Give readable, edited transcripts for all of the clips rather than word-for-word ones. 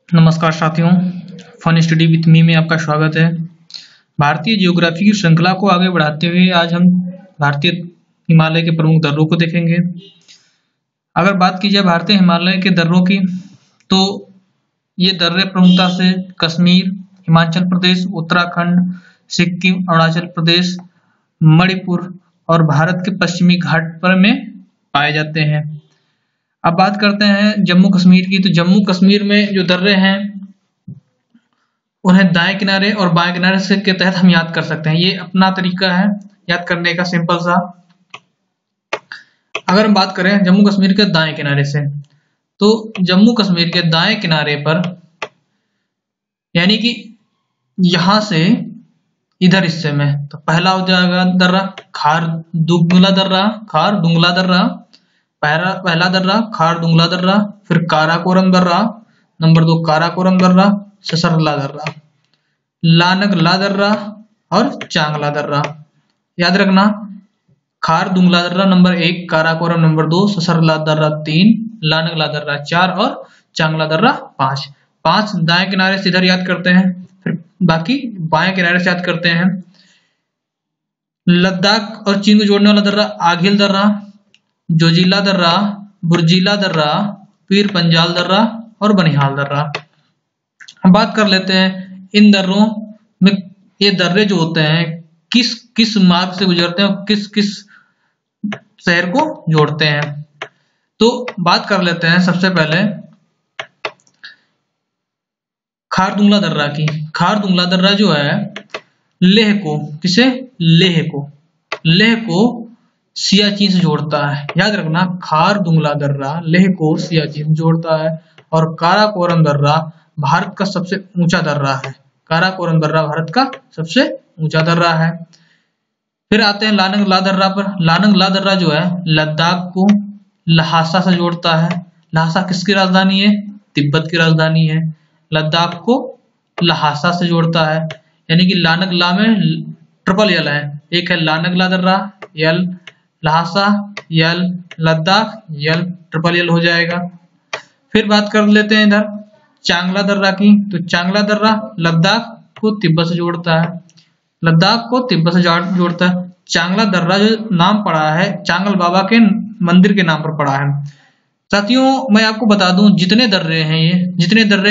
नमस्कार साथियों, fun study with me में आपका स्वागत है। भारतीय ज्योग्राफी की श्रृंखला को आगे बढ़ाते हुए आज हम भारतीय हिमालय के प्रमुख दर्रों को देखेंगे। अगर बात की जाए भारतीय हिमालय के दर्रों की, तो ये दर्रे प्रमुखता से कश्मीर, हिमाचल प्रदेश, उत्तराखंड, सिक्किम, अरुणाचल प्रदेश, मणिपुर और भारत के पश्चिमी घाट पर में पाए जाते हैं। अब बात करते हैं जम्मू कश्मीर की। तो जम्मू कश्मीर में जो दर्रे हैं उन्हें दाएं किनारे और बाएं किनारे से के तहत हम याद कर सकते हैं। ये अपना तरीका है याद करने का, सिंपल सा। अगर हम बात करें जम्मू कश्मीर के दाएं किनारे से, तो जम्मू कश्मीर के दाएं किनारे पर यानी कि यहां से इधर हिस्से में, तो पहला हो जाएगा दर्रा खारदुंगला दर्रा, पहला दर्रा खारदुंगला दर्रा, फिर काराकोरम दर्रा, नंबर 2 काराकोरम दर्रा, ससरला दर्रा, लानगला दर्रा और चांगला दर्रा। याद रखना, खारदुंगला दर्रा नंबर 1, काराकोरम नंबर 2, ससरला दर्रा 3, लानगला दर्रा 4 और चांगला दर्रा 5। 5 दाएं किनारे से इधर याद करते हैं, फिर बाकी बाएं किनारे से याद करते हैं। लद्दाख और चीन को जोड़ने वाला दर्रा आघिल दर्रा, जोजिला दर्रा, बुर्जिला दर्रा, पीर पंजाल दर्रा और बनिहाल दर्रा। हम बात कर लेते हैं इन दर्रों में, ये दर्रे जो होते हैं किस किस मार्ग से गुजरते हैं और किस किस शहर को जोड़ते हैं। तो बात कर लेते हैं सबसे पहले खारदुंगला दर्रा की। खारदुंगला दर्रा जो है लेह को, किसे, लेह को सियाचिन से जोड़ता है। याद रखना, खारदुंगला दर्रा लेह को सियाचिन से जोड़ता है। और काराकोरम दर्रा भारत का सबसे ऊंचा दर्रा है। काराकोरम दर्रा भारत का सबसे ऊंचा दर्रा है। फिर आते हैं लानगला दर्रा पर। लानगला दर्रा जो है लद्दाख को लहासा से जोड़ता है। लहासा किसकी राजधानी है? तिब्बत की राजधानी है। लद्दाख को लहासा से जोड़ता है, यानी कि लानगला में ट्रिपल यल है। एक है लानगला दर्रा, यल लहासा, यल लद्दाख, यल ट्रिपल यल हो जाएगा। फिर बात कर लेते हैं इधर चांगला दर्रा की। तो चांगला दर्रा लद्दाख को तिब्बत से जोड़ता है। लद्दाख को तिब्बत से जोड़ता है। चांगला दर्रा जो नाम पड़ा है चांगल बाबा के मंदिर के नाम पर पड़ा है। साथियों, मैं आपको बता दूं, जितने दर्रे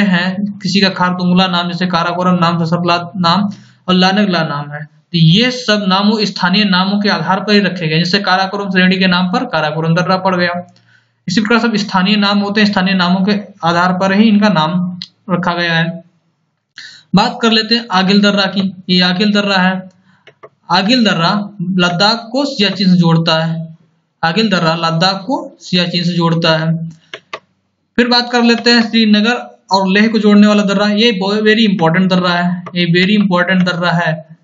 हैं, किसी का खारदुंगला नाम, जैसे काराकोरम नाम, ससरला नाम और लानगला नाम है, तो ये सब नामों स्थानीय नामों के आधार पर ही रखे गए। जैसे काराकोरम श्रेणी के नाम पर काराकोरम दर्रा पड़ गया। इसी प्रकार सब स्थानीय नाम होते हैं, स्थानीय नामों के आधार पर ही इनका नाम रखा गया है। बात कर लेते हैं आगिल दर्रा की। ये आगिल दर्रा है। आगिल दर्रा लद्दाख को सियाचिन से जोड़ता है। आगिल दर्रा लद्दाख को सियाचिन से जोड़ता है। फिर बात कर लेते हैं श्रीनगर और लेह को जोड़ने वाला दर्रा। ये वेरी इंपॉर्टेंट दर्रा है। ये वेरी इंपॉर्टेंट दर्रा है।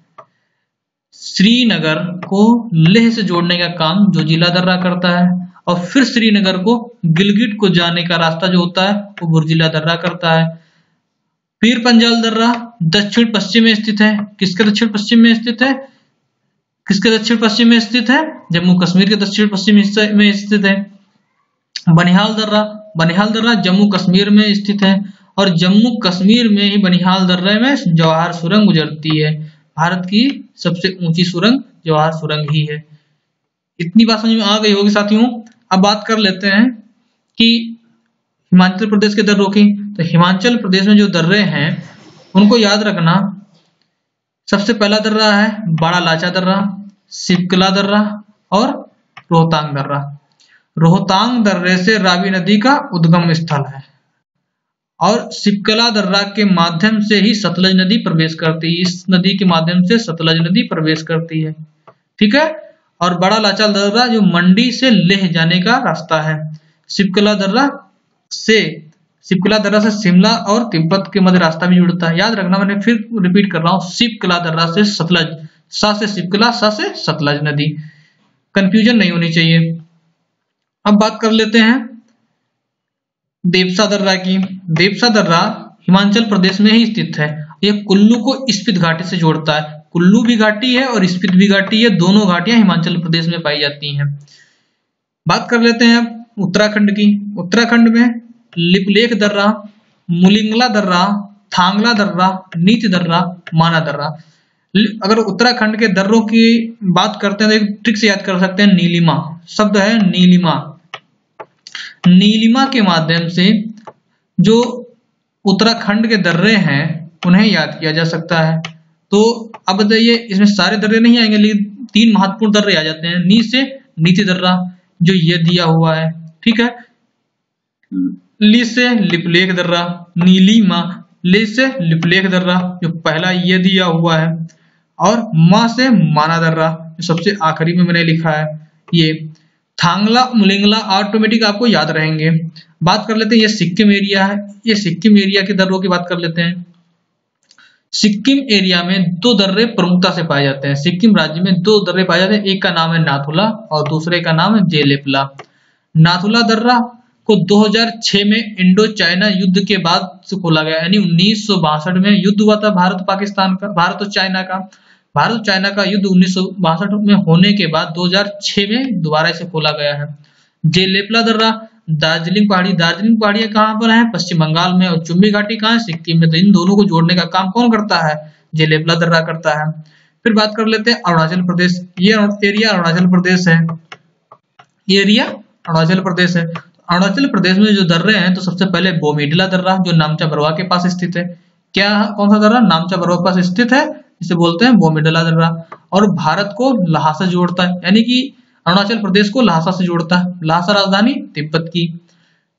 श्रीनगर को लेह से जोड़ने का काम जोजिला दर्रा करता है, और फिर श्रीनगर को गिलगिट को जाने का रास्ता जो होता है वो बुर्जिला दर्रा करता है। पीर पंजाल दर्रा दक्षिण पश्चिम में स्थित है। किसके दक्षिण पश्चिम में स्थित है? जम्मू कश्मीर के दक्षिण पश्चिम हिस्से में स्थित है। बनिहाल दर्रा जम्मू कश्मीर में स्थित है, और जम्मू कश्मीर में ही बनिहाल दर्रे में जवाहर सुरंग गुजरती है। भारत की सबसे ऊंची सुरंग जवाहर सुरंग ही है। इतनी बात समझ में आ गई होगी साथियों। अब बात कर लेते हैं कि हिमाचल प्रदेश के दर्रों की। तो हिमाचल प्रदेश में जो दर्रे हैं उनको याद रखना। सबसे पहला दर्रा है बड़ा लाचा दर्रा, सिपकला दर्रा और रोहतांग दर्रा। रोहतांग दर्रे से रावी नदी का उद्गम स्थल है, और सिपकला दर्रा के माध्यम से ही सतलज नदी प्रवेश करती है। इस नदी के माध्यम से सतलज नदी प्रवेश करती है, ठीक है। और बड़ा लाचा दर्रा जो मंडी से लेह जाने का रास्ता है। सिपकला दर्रा से शिमला और तिब्बत के मध्य रास्ता भी जुड़ता है। याद रखना, मैंने फिर रिपीट कर रहा हूँ, सिपकला दर्रा से सतलज, सा से सिपकला, सा से सतलज नदी, कंफ्यूजन नहीं होनी चाहिए। अब बात कर लेते हैं देवसा दर्रा की। देवसा दर्रा हिमाचल प्रदेश में ही स्थित है। यह कुल्लू को स्पीति घाटी से जोड़ता है। कुल्लू भी घाटी है और स्पीति भी घाटी है, दोनों घाटियां हिमाचल प्रदेश में पाई जाती हैं। बात कर लेते हैं उत्तराखंड की। उत्तराखंड में लिपलेख दर्रा, मुलिंगला दर्रा, थांगला दर्रा, नीति दर्रा, माना दर्रा। अगर उत्तराखंड के दर्रों की बात करते हैं तो एक ट्रिक से याद कर सकते हैं, नीलिमा शब्द है, नीलिमा। नीलिमा के माध्यम से जो उत्तराखंड के दर्रे हैं उन्हें याद किया जा सकता है। तो अब बताइए, इसमें सारे दर्रे नहीं आएंगे लेकिन 3 महत्वपूर्ण दर्रे आ जाते हैं। नी से नीति दर्रा जो ये दिया हुआ है, ठीक है। ली से लिपलेख दर्रा, नीलिमा। ले से लिपलेख दर्रा जो पहला ये दिया हुआ है, और मा से माना दर्रा जो सबसे आखिरी में मैंने लिखा है। ये थांगला, मुलिंगला ऑटोमेटिक आपको याद रहेंगे। बात कर लेते हैं, ये सिक्किम एरिया है, ये सिक्किम एरिया के दर्रों की बात कर लेते हैं। सिक्किम एरिया में 2 दर्रे प्रमुखता से पाए जाते हैं। सिक्किम राज्य में 2 दर्रे पाए जाते हैं, एक का नाम है नाथुला और दूसरे का नाम है जेलेपला। नाथुला दर्रा को 2006 में इंडो चाइना युद्ध के बाद से खोला गया, यानी 1962 में युद्ध हुआ था भारत पाकिस्तान का, भारत और चाइना का। भारत और चाइना का युद्ध 1962 में होने के बाद 2006 में दोबारा इसे खोला गया है। जेलेपला दर्रा दार्जिलिंग पहाड़ी, दार्जिलिंग पहाड़ियां कहाँ पर है? पश्चिम बंगाल में। और चुम्बी घाटी कहाँ है? सिक्किम में। तो इन दोनों को जोड़ने का काम कौन करता है? जेलेपला दर्रा करता है। फिर बात कर लेते हैं अरुणाचल प्रदेश। ये एरिया अरुणाचल प्रदेश है, ये एरिया अरुणाचल प्रदेश है। अरुणाचल प्रदेश में जो दर्रे हैं, तो सबसे पहले बोमीडिला दर्रा जो नामचा बरवा के पास स्थित है। क्या, कौन सा दर्रा? नामचा बरवा के पास स्थित है, इसे बोलते हैं बोमीडिला दर्रा। और भारत को लहासा जोड़ता है, यानी कि अरुणाचल प्रदेश को लहासा से जोड़ता है। लहासा राजधानी तिब्बत की।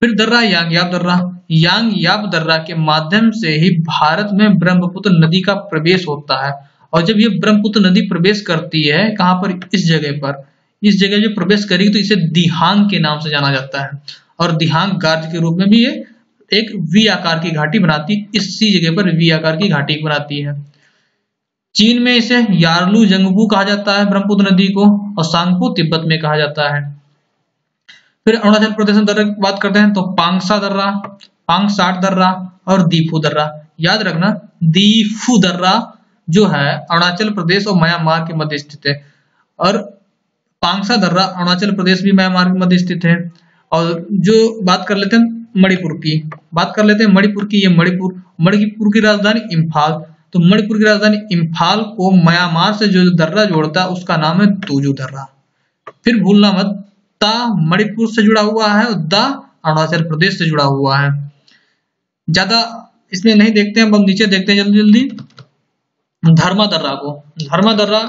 फिर दर्रा यांगयाप दर्रा। यांगयाप दर्रा के माध्यम से ही भारत में ब्रह्मपुत्र नदी का प्रवेश होता है। और जब ये ब्रह्मपुत्र नदी प्रवेश करती है, कहां पर? इस जगह पर। इस जगह जो प्रवेश करेगी तो इसे दिहांग के नाम से जाना जाता है। और दिहांग गार्ज के रूप में भी ये एक वी आकार की घाटी बनाती है, इसी जगह पर वी आकार की घाटी बनाती है। चीन में इसे यार्लू जंगपू कहा जाता है ब्रह्मपुत्र नदी को, और सांगपू तिब्बत में कहा जाता है। फिर अरुणाचल प्रदेश में दर्रे की बात करते हैं तो पांगसा दर्रा, पांगसाट दर्रा और दीफू दर्रा। याद रखना, दीफू दर्रा जो है अरुणाचल प्रदेश और म्यांमार के मध्य स्थित है, और पांगसा दर्रा अरुणाचल प्रदेश भी म्यांमार के मध्य स्थित है। और जो बात कर लेते हैं मणिपुर की, बात कर लेते हैं मणिपुर की। ये मणिपुर की राजधानी इम्फाल। तो मणिपुर की राजधानी इम्फाल को म्यांमार से जो दर्रा जोड़ता है उसका नाम है तुजू दर्रा। फिर भूलना मत, ता मणिपुर से जुड़ा हुआ है और दा अरुणाचल प्रदेश से जुड़ा हुआ है। ज्यादा इसमें नहीं देखते हैं, हम नीचे देखते हैं जल्दी जल्दी। धर्मा दर्रा को, धर्मा दर्रा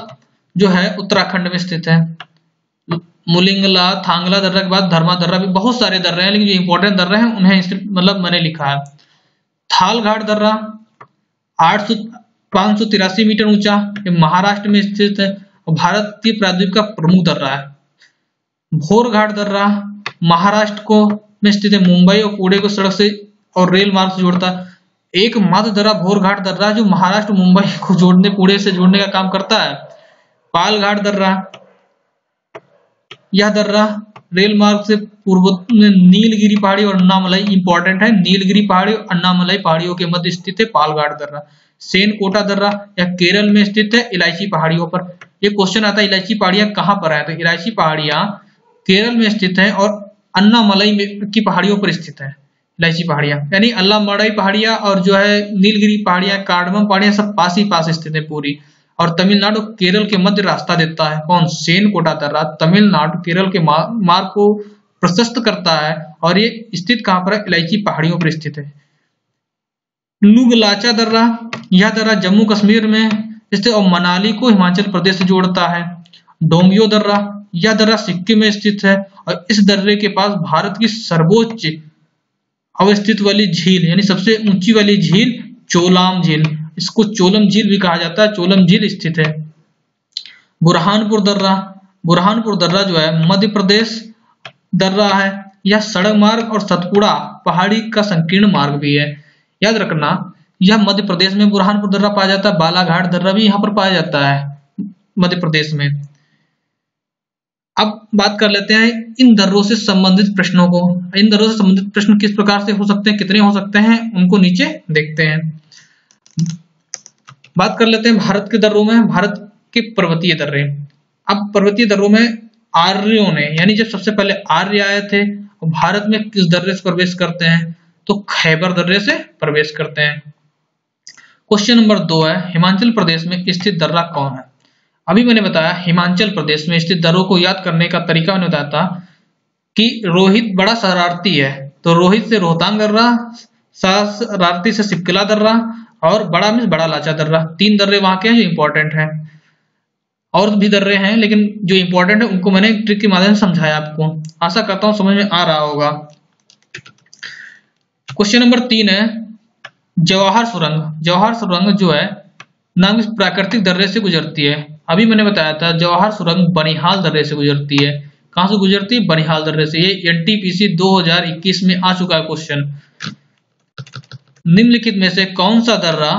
जो है उत्तराखंड में स्थित है। मुलिंगला, थांगला दर्रा के बाद धर्मा दर्रा भी, बहुत सारे दर्रे हैं लेकिन जो इंपॉर्टेंट दर्रे हैं उन्हें मतलब मैंने लिखा है। थालघाट दर्रा 583 मीटर ऊंचा, महाराष्ट्र में स्थित है और भारतीय प्रायद्वीप का प्रमुख दर्रा है। भोरघाट दर्रा महाराष्ट्र को में स्थित है, मुंबई और पुणे को सड़क से और रेल मार्ग से जोड़ता है। एकमात्र दर्रा भोरघाट दर्रा जो महाराष्ट्र मुंबई को जोड़ने, पुणे से जोड़ने का काम करता है। पालघाट दर्रा, यह दर्रा रेल मार्ग से पूर्व में नीलगिरी पहाड़ी और अन्नामलाई, इंपॉर्टेंट है, नीलगिरी पहाड़ी और अन्नामलाई पहाड़ियों के मध्य स्थित है पालघाट दर्रा। सेनकोटा दर्रा या केरल में स्थित है इलायची पहाड़ियों पर। ये क्वेश्चन आता है इलायची पहाड़ियां कहां पर है? तो इलायची पहाड़ियां केरल में स्थित है और अन्नामलाई की पहाड़ियों पर स्थित है इलायची पहाड़ियां, यानी अन्नामलाई पहाड़ियां और जो है नीलगिरी पहाड़ियां, कार्डमम पहाड़ियां सब पास ही पास स्थित है पूरी। और तमिलनाडु केरल के मध्य रास्ता देता है। कौन? सेनकोटा दर्रा तमिलनाडु केरल के मार्ग को प्रशस्त करता है और ये स्थित कहां पर है? इलायची पहाड़ियों पर स्थित है। लुगलाचा दर्रा, यह दर्रा जम्मू कश्मीर में स्थित और मनाली को हिमाचल प्रदेश से जोड़ता है। डोंगियो दर्रा, यह दर्रा सिक्किम में स्थित है और इस दर्रे के पास भारत की सर्वोच्च अवस्थित वाली झील, यानी सबसे ऊंची वाली झील चोलाम झील, इसको चोलम झील भी कहा जाता है, चोलम झील स्थित है। बुरहानपुर दर्रा, बुरहानपुर दर्रा जो है मध्य प्रदेश दर्रा है। यह सड़क मार्ग और सतपुड़ा पहाड़ी का संकीर्ण मार्ग भी है। याद रखना, यह मध्य प्रदेश में बुरहानपुर दर्रा पाया जाता है। बालाघाट दर्रा भी यहाँ पर पाया जाता है मध्य प्रदेश में। अब बात कर लेते हैं इन दर्रों से संबंधित प्रश्नों को। इन दर्रों से संबंधित प्रश्न किस प्रकार से हो सकते हैं, कितने हो सकते हैं, उनको नीचे देखते हैं। बात कर लेते हैं भारत के दर्रों में, भारत के पर्वतीय दर्रे। अब पर्वतीय दर्रों में आर्यों ने, यानी जब सबसे पहले आर्य आए थे भारत में किस दर्रे से प्रवेश करते हैं? तो खैबर दर्रे से प्रवेश करते हैं। क्वेश्चन नंबर 2 है, हिमाचल प्रदेश में स्थित दर्रा कौन है? अभी मैंने बताया हिमाचल प्रदेश में स्थित दर्रों को याद करने का तरीका मैंने बताया था कि रोहित बड़ा शरारती है, तो रोहित से रोहतांग दर्रा, शरारती से सिपकिला दर्रा और बड़ा में बड़ा लाचा दर्रा। 3 दर्रे वहां के हैं जो इंपॉर्टेंट हैं। और भी दर्रे हैं लेकिन जो इंपॉर्टेंट है उनको मैंने ट्रिक के माध्यम से समझाया आपको। आशा करता हूं समझ में आ रहा होगा। क्वेश्चन नंबर 3 है, जवाहर सुरंग। जवाहर सुरंग जो है नाम इस प्राकृतिक दर्रे से गुजरती है। अभी मैंने बताया था जवाहर सुरंग बनिहाल दर्रे से गुजरती है। कहां से गुजरती है? बनिहाल दर्रे से। ये एनटीपीसी 2021 में आ चुका है क्वेश्चन। निम्नलिखित में से कौन सा दर्रा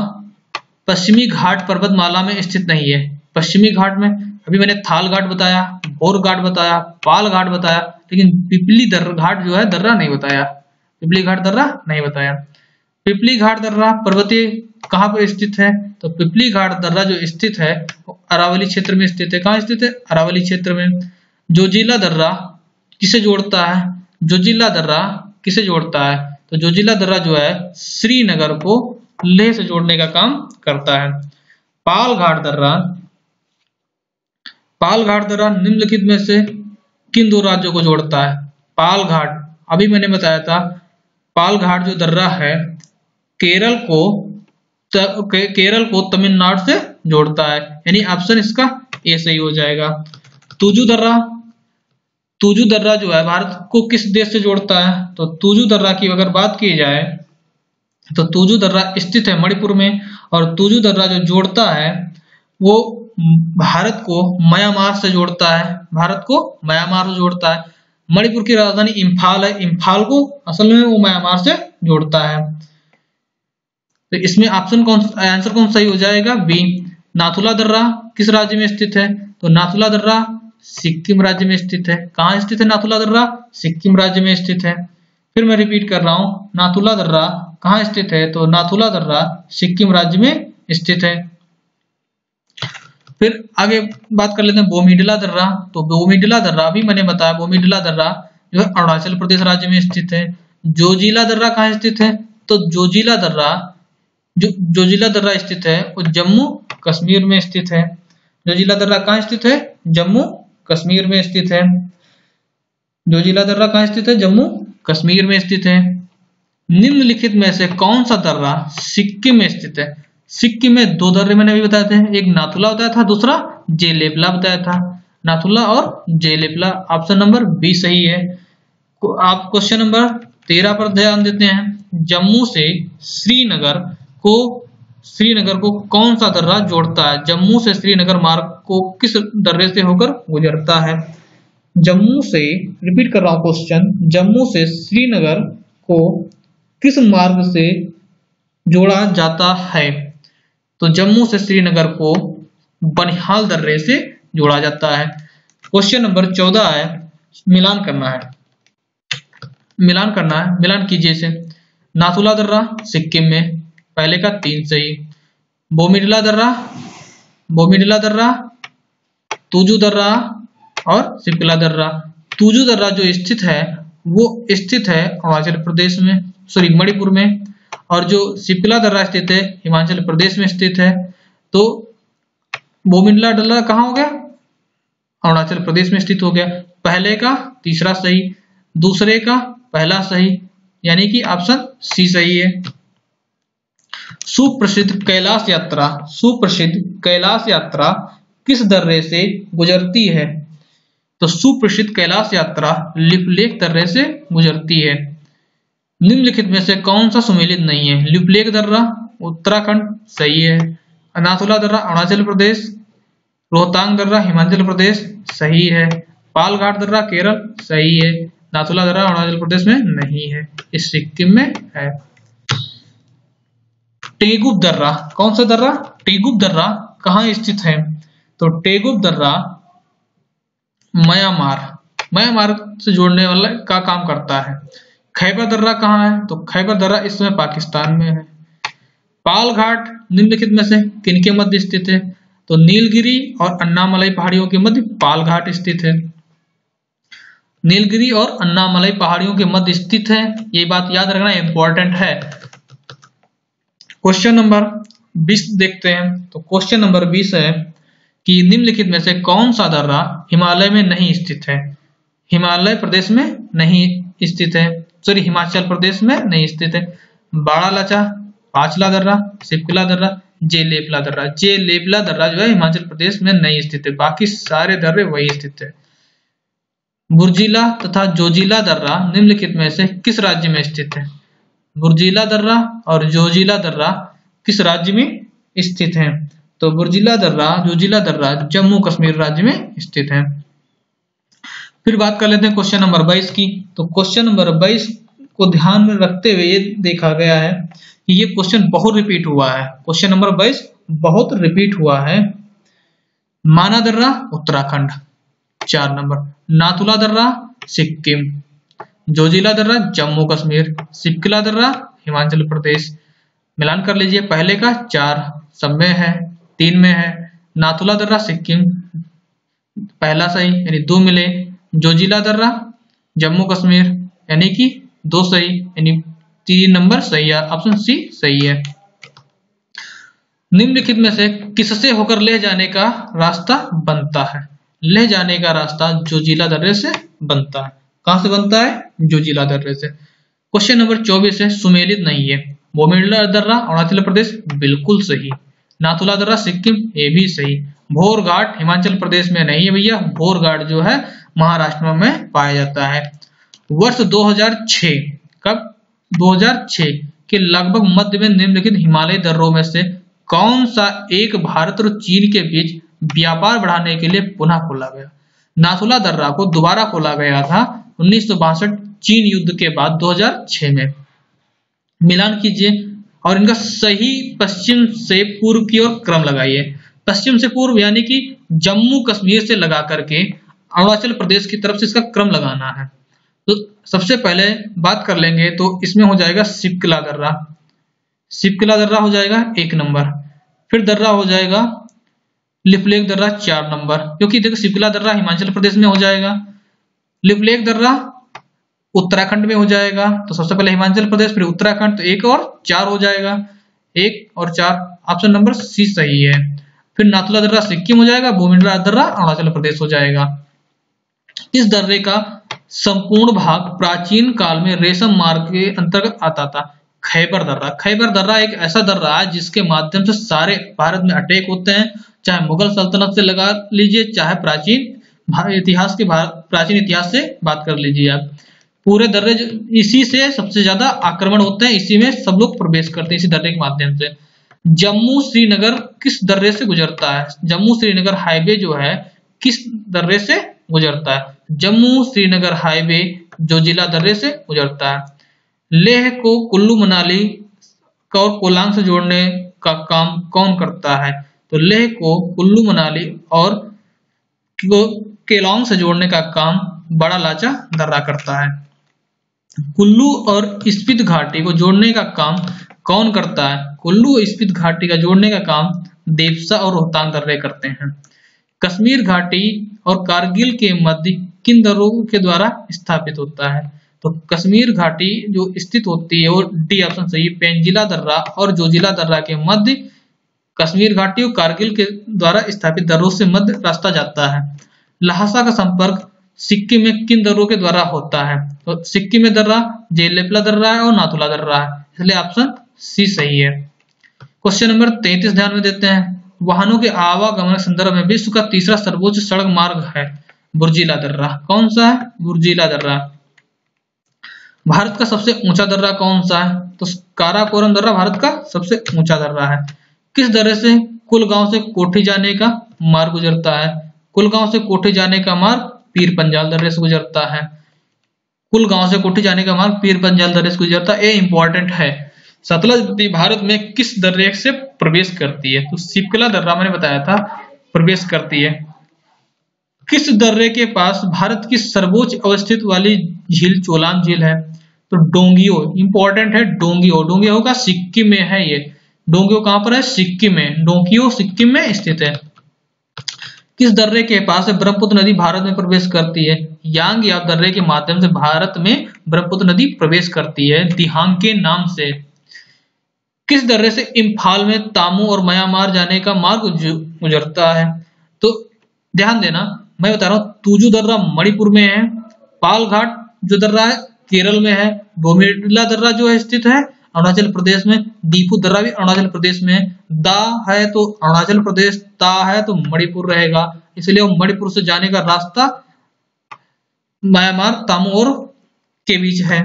पश्चिमी घाट पर्वतमाला में स्थित नहीं है? पश्चिमी घाट में अभी मैंने थाल घाट बताया, भोर घाट बताया, पाल घाट बताया, लेकिन पिपली घाट जो है दर्रा नहीं बताया। पिपली घाट दर्रा नहीं बताया। पिपली घाट दर्रा पर्वतीय कहां पर स्थित है? तो पिपली घाट दर्रा जो स्थित है वो अरावली क्षेत्र में स्थित है। कहां स्थित है? अरावली क्षेत्र में। जोजिला दर्रा किसे जोड़ता है? जोजिला दर्रा किसे जोड़ता है? तो जोजिला दर्रा जो है श्रीनगर को लेह से जोड़ने का काम करता है। पाल घाट दर्रा निम्नलिखित में से किन 2 राज्यों को जोड़ता है? पाल घाट, अभी मैंने बताया था पाल घाट जो दर्रा है केरल को तमिलनाडु से जोड़ता है, यानी ऑप्शन इसका ए सही हो जाएगा। तुजु दर्रा जो है भारत को किस देश से जोड़ता है? तो तुजु दर्रा की अगर बात की जाए तो तुजु दर्रा स्थित है मणिपुर में, और तुजु दर्रा जो जोड़ता है वो भारत को म्यांमार से जोड़ता है। भारत को म्यांमार से जोड़ता है। मणिपुर की राजधानी इम्फाल है, इम्फाल को असल में वो म्यांमार से जोड़ता है। तो इसमें आंसर कौन सही हो जाएगा? बी। नाथुला दर्रा किस राज्य में स्थित है? तो नाथुला दर्रा सिक्किम राज्य में स्थित है। कहां स्थित है नाथुला दर्रा? सिक्किम राज्य में स्थित है। फिर मैं रिपीट कर रहा हूं, नाथुला दर्रा कहां स्थित है? तो नाथुला दर्रा सिक्किम राज्य में स्थित है। फिर आगे बात कर लेते हैं बोमीडिला दर्रा। तो बोमीडिला दर्रा भी मैंने बताया, बोमीडिला दर्रा जो है अरुणाचल प्रदेश राज्य में स्थित है। जोजिला दर्रा कहां स्थित है? तो जोजिला दर्रा स्थित है वो जम्मू कश्मीर में स्थित है। जोजिला दर्रा कहां स्थित है? जम्मू कश्मीर में स्थित है। जोजिला दर्रा कहां स्थित है? जम्मू कश्मीर में स्थित है। निम्नलिखित में से कौन सा दर्रा सिक्किम में स्थित है? सिक्किम में 2 दर्रे मैंने अभी बताए थे, एक नाथुला बताया था, दूसरा जेलेपला बताया था। नाथुला और जेलेपला, ऑप्शन नंबर बी सही है। आप क्वेश्चन नंबर 13 पर ध्यान देते हैं। जम्मू से श्रीनगर को कौन सा दर्रा जोड़ता है? जम्मू से श्रीनगर मार्ग को किस दर्रे से होकर गुजरता है? जम्मू से, रिपीट कर रहा हूं क्वेश्चन, जम्मू से श्रीनगर को किस मार्ग से जोड़ा जाता है? तो जम्मू से श्रीनगर को बनिहाल दर्रे से जोड़ा जाता है। क्वेश्चन नंबर 14 है, मिलान करना है। मिलान कीजिए इसे। नाथुला दर्रा सिक्किम में, पहले का 3 सही। बोमीडिला दर्रा, तुजु दर्रा और सिपकिला दर्रा। तुजु दर्रा जो स्थित है वो स्थित है अरुणाचल प्रदेश में, मणिपुर में, और जो सिपकिला दर्रा स्थित है हिमाचल प्रदेश में स्थित है। तो बोमीडिला दर्रा कहां हो गया? अरुणाचल प्रदेश में स्थित हो गया। पहले का तीसरा सही, दूसरे का पहला सही, यानी कि ऑप्शन सी सही है। सुप्रसिद्ध कैलाश यात्रा किस दर्रे से गुजरती है? तो सुप्रसिद्ध कैलाश यात्रा लिपुलेख दर्रे से गुजरती है। निम्नलिखित में से कौन सा सुमेलित नहीं है? लिपुलेख दर्रा उत्तराखंड सही है। नाथुला दर्रा अरुणाचल प्रदेश, रोहतांग दर्रा हिमाचल प्रदेश सही है। पाल घाट दर्रा केरल सही है। नाथुला दर्रा अरुणाचल प्रदेश में नहीं है, इस सिक्किम में है। टेगुप दर्रा, कौन सा दर्रा? टेगुप दर्रा कहां स्थित है? तो टेगुप दर्रा म्यांमार से जोड़ने वाला का काम करता है। खैबर दर्रा कहां है? तो खैबर दर्रा इस समय पाकिस्तान में है। पाल घाट निम्नलिखित में से किनके मध्य स्थित है? तो नीलगिरी और अन्नामलाई पहाड़ियों के मध्य पाल घाट स्थित है। नीलगिरी और अन्नामलई पहाड़ियों के मध्य स्थित है। ये बात याद रखना इंपॉर्टेंट है। क्वेश्चन नंबर 20 देखते हैं। तो क्वेश्चन नंबर 20 है कि निम्नलिखित में से कौन सा दर्रा हिमालय में नहीं स्थित है। हिमालय प्रदेश में नहीं स्थित है, सॉरी हिमाचल प्रदेश में नहीं स्थित है। बाड़ा लाचा, पांचला दर्रा, सिपकला दर्रा, जेलेपला दर्रा। जेलेपला दर्रा जो है हिमाचल प्रदेश में नहीं स्थित है, बाकी सारे दर्रे वही स्थित है। बुर्जिला तथा जोजिला दर्रा निम्नलिखित में से किस राज्य में स्थित है। बुर्जिला दर्रा और जोजिला दर्रा किस राज्य में स्थित है। तो बुर्जिला दर्रा, जोजिला दर्रा जम्मू कश्मीर राज्य में स्थित है। फिर बात कर लेते हैं क्वेश्चन नंबर 22 की। तो क्वेश्चन नंबर 22 को ध्यान में रखते हुए ये देखा गया है कि ये क्वेश्चन बहुत रिपीट हुआ है। क्वेश्चन नंबर 22 बहुत रिपीट हुआ है। माना दर्रा उत्तराखंड 4 नंबर, नाथुला दर्रा सिक्किम, जोजिला दर्रा जम्मू कश्मीर, सिपकला दर्रा हिमाचल प्रदेश। मिलान कर लीजिए, पहले का 4 सब में है, 3 में है। नाथुला दर्रा सिक्किम पहला सही यानी 2 मिले। जोजिला दर्रा जम्मू कश्मीर यानी कि 2 सही यानी 3 नंबर सही है, ऑप्शन सी सही है। निम्नलिखित में से किससे होकर लेह जाने का रास्ता बनता है। लेह जाने का रास्ता जोजिला दर्रे से बनता है। कहां से बनता है? जोजिला दर्रे से। क्वेश्चन नंबर 24 है, सुमेलित नहीं है। बोमिडला दर्रा अरुणाचल प्रदेश बिल्कुल सही। नाथुला दर्रा सिक्किम ये भी सही। भोर घाट हिमाचल प्रदेश में नहीं है भैया, भोर घाट जो है महाराष्ट्र में पाया जाता है। वर्ष 2006 कब 2006 के लगभग मध्य में निम्नलिखित हिमालयी दर्रों में से कौन सा एक भारत और चीन के बीच व्यापार बढ़ाने के लिए पुनः खोला गया। नाथुला दर्रा को दोबारा खोला गया था 1962 चीन युद्ध के बाद 2006 में। मिलान कीजिए और इनका सही पश्चिम से पूर्व की ओर क्रम लगाइए। पश्चिम से पूर्व यानी कि जम्मू कश्मीर से लगा करके अरुणाचल प्रदेश की तरफ से इसका क्रम लगाना है। तो सबसे पहले बात कर लेंगे तो इसमें हो जाएगा सिपकला दर्रा। सिपकला दर्रा हो जाएगा 1 नंबर। फिर दर्रा हो जाएगा लिपलेख दर्रा 4 नंबर, क्योंकि देखो सिपकला दर्रा हिमाचल प्रदेश में हो जाएगा, लिपलेख दर्रा उत्तराखंड में हो जाएगा। तो सबसे पहले हिमाचल प्रदेश फिर उत्तराखंड, तो 1 और 4 हो जाएगा। 1 और 4 ऑप्शन नंबर सी सही है। फिर नाथुला दर्रा सिक्किम हो जाएगा, बोमिडला दर्रा अरुणाचल प्रदेश हो जाएगा। इस दर्रे का संपूर्ण भाग प्राचीन काल में रेशम मार्ग के अंतर्गत आता था। खैबर दर्रा, खैबर दर्रा एक ऐसा दर्रा है जिसके माध्यम से सारे भारत में अटैक होते हैं, चाहे मुगल सल्तनत से लगा लीजिए, चाहे प्राचीन इतिहास के प्राचीन इतिहास से बात कर लीजिए आप। पूरे दर्रे इसी से सबसे ज्यादा आक्रमण होते हैं, इसी में सब लोग प्रवेश करते हैं, इसी दर्रे के माध्यम से। जम्मू श्रीनगर किस दर्रे से गुजरता है। जम्मू श्रीनगर हाईवे जो है किस दर्रे से गुजरता है। जम्मू श्रीनगर हाईवे जोजिला दर्रे से गुजरता है। लेह को कुल्लू मनाली और कोलांग से जोड़ने का काम कौन करता है। तो लेह को कुल्लू मनाली और केलांग से जोड़ने का काम बड़ा लाचा दर्रा करता है। कुल्लू और स्पीति घाटी को जोड़ने का काम कौन करता है। कुल्लू और स्पीति घाटी का जोड़ने का काम देवसा और रोहतांग दर्रे करते हैं। कश्मीर घाटी और कारगिल के मध्य किन दर्रों के द्वारा स्थापित होता है। तो कश्मीर घाटी जो स्थित होती है वो डी ऑप्शन सही, पेंजिला दर्रा और जोजिला दर्रा के मध्य कश्मीर घाटी और कारगिल के द्वारा स्थापित दर्रों से मध्य रास्ता जाता है। लहासा का संपर्क सिक्किम में किन दर्रों के द्वारा होता है। तो सिक्किम में दर्रा जेलेपला दर्रा है और नाथुला दर्रा है, इसलिए ऑप्शन सी सही है। क्वेश्चन नंबर 33 ध्यान में देते हैं। वाहनों के आवागमन के संदर्भ में विश्व का तीसरा सर्वोच्च सड़क मार्ग है बुर्जिला दर्रा। कौन सा है? बुर्जिला दर्रा। भारत का सबसे ऊंचा दर्रा कौन सा है। तो काराकोरम दर्रा भारत का सबसे ऊंचा दर्रा है। किस दर्रे से कुलगांव से कोठी जाने का मार्ग गुजरता है। कुलगांव से कोठी जाने का मार्ग पीर पंजाल दर्रे से गुजरता है। कुलगांव से कोठी जाने का मार्ग पीर पंजाल दर्रे से गुजरता है। ये इंपॉर्टेंट है। सतलज नदी भारत में किस दर्रे से प्रवेश करती है। तो सिपकला दर्रा मैंने बताया था प्रवेश करती है। किस दर्रे के पास भारत की सर्वोच्च अवस्थित वाली झील चोलान झील है। तो डोंगियो, इंपॉर्टेंट है डोंगियो। डोंगियो का सिक्किम में है। ये डोंगियो कहां पर है? सिक्किम में। डोंगियो सिक्किम में स्थित है। किस दर्रे के पास से ब्रह्मपुत्र नदी भारत में प्रवेश करती है? यांग याप दर्रे के माध्यम से भारत में ब्रह्मपुत्र नदी प्रवेश करती है, दिहांग के नाम से। किस दर्रे से इम्फाल में तामू और म्यांमार जाने का मार्ग गुजरता है? तो ध्यान देना, मैं बता रहा हूँ, तुजू दर्रा मणिपुर में है, पाल घाट जो दर्रा है केरल में है, बोमेडिला दर्रा जो है स्थित है अरुणाचल प्रदेश में, दीफू दर्रा भी अरुणाचल प्रदेश में है, दा है तो अरुणाचल प्रदेश, ता है तो मणिपुर रहेगा, इसलिए वो मणिपुर से जाने का रास्ता म्यांमार, तामू और के बीच है।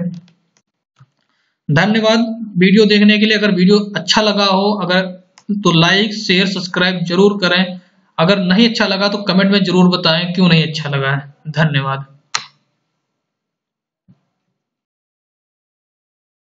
धन्यवाद वीडियो देखने के लिए। अगर वीडियो अच्छा लगा हो अगर तो लाइक शेयर सब्सक्राइब जरूर करें। अगर नहीं अच्छा लगा तो कमेंट में जरूर बताएं क्यों नहीं अच्छा लगा है। धन्यवाद।